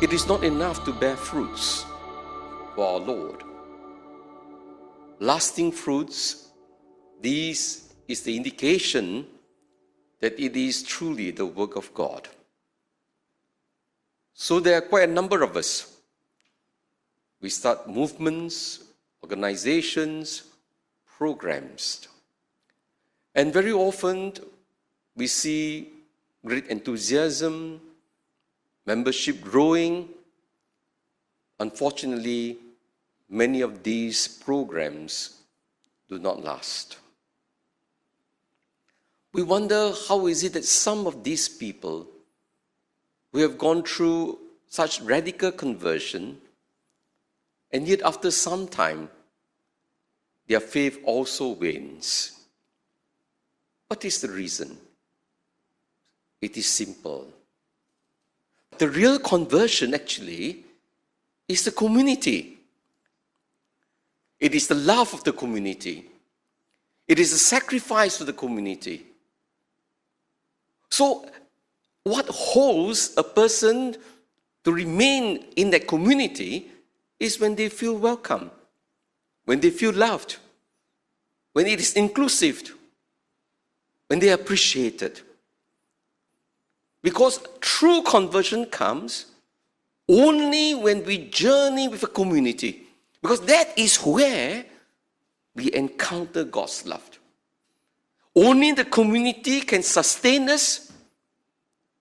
It is not enough to bear fruits for our Lord. Lasting fruits, this is the indication that it is truly the work of God. So there are quite a number of us. We start movements, organizations, programs. And very often we see great enthusiasm, membership growing. Unfortunately, many of these programs do not last. We wonder how is it that some of these people who have gone through such radical conversion, and yet after some time, their faith also wanes. What is the reason? It is simple. The real conversion actually is the community. It is the love of the community. It is a sacrifice to the community. So, what holds a person to remain in that community is when they feel welcome, when they feel loved, when it is inclusive, when they are appreciated. Because true conversion comes only when we journey with a community. Because that is where we encounter God's love. Only the community can sustain us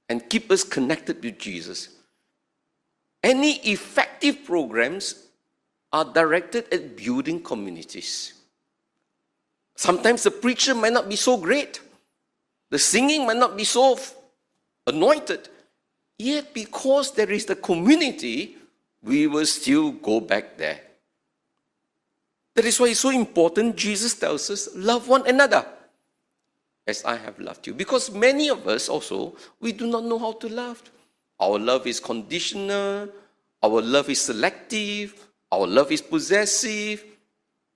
and keep us connected with Jesus. Any effective programs are directed at building communities. Sometimes the preacher might not be so great. The singing might not be so anointed. Yet because there is the community, we will still go back there. That is why it's so important. Jesus tells us, love one another as I have loved you. Because many of us also, we do not know how to love. Our love is conditional. Our love is selective. Our love is possessive.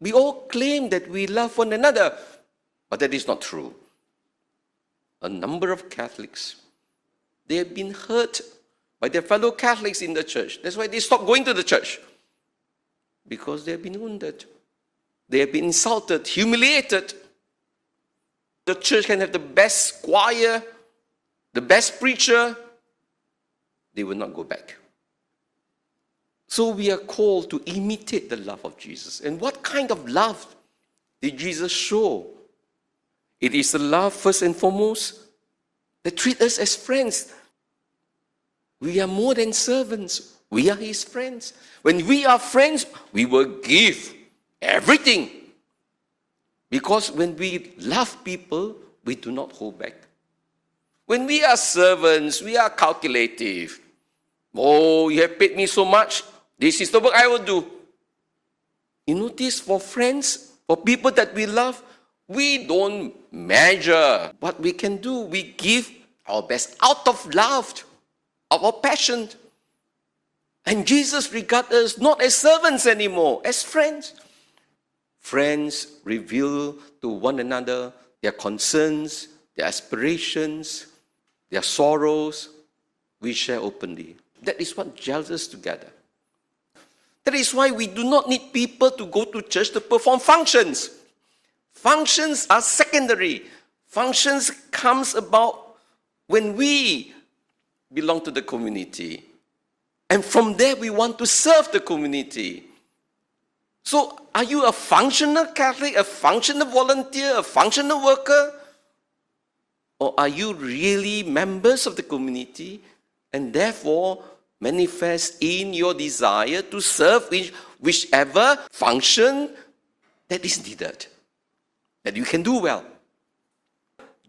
We all claim that we love one another, but that is not true. A number of Catholics, they have been hurt by their fellow Catholics in the church. That's why they stopped going to the church. Because they have been wounded. They have been insulted, humiliated. The church can have the best choir, the best preacher. They will not go back. So we are called to imitate the love of Jesus. And what kind of love did Jesus show? It is the love, first and foremost, that treats us as friends. We are more than servants. We are his friends. When we are friends, we will give everything. Because when we love people, we do not hold back. When we are servants, we are calculative. Oh, you have paid me so much. This is the work I will do. You notice, for friends, for people that we love, we don't measure what we can do. We give our best out of love, our passion. And Jesus regards us not as servants anymore, as friends. Friends reveal to one another their concerns, their aspirations, their sorrows. We share openly. That is what gels us together. That is why we do not need people to go to church to perform functions. Functions are secondary. Functions comes about when we belong to the community. And from there we want to serve the community. So are you a functional Catholic, a functional volunteer, a functional worker? Or are you really members of the community and therefore manifest in your desire to serve in whichever function that is needed, that you can do well?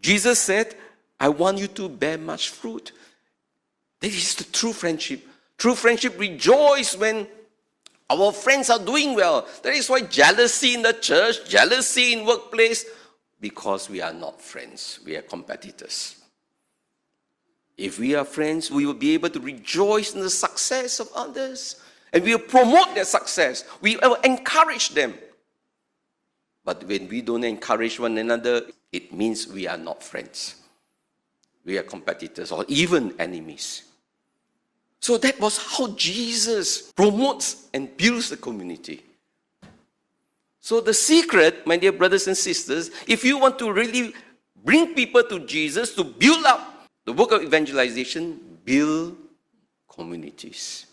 Jesus said, I want you to bear much fruit. That is the true friendship. True friendship rejoices when our friends are doing well. That is why jealousy in the church, jealousy in workplace, because we are not friends, we are competitors. If we are friends, we will be able to rejoice in the success of others. And we will promote their success. We will encourage them. But when we don't encourage one another, it means we are not friends. We are competitors or even enemies. So that was how Jesus promotes and builds the community. So the secret, my dear brothers and sisters, if you want to really bring people to Jesus, to build up the work of evangelization, build communities.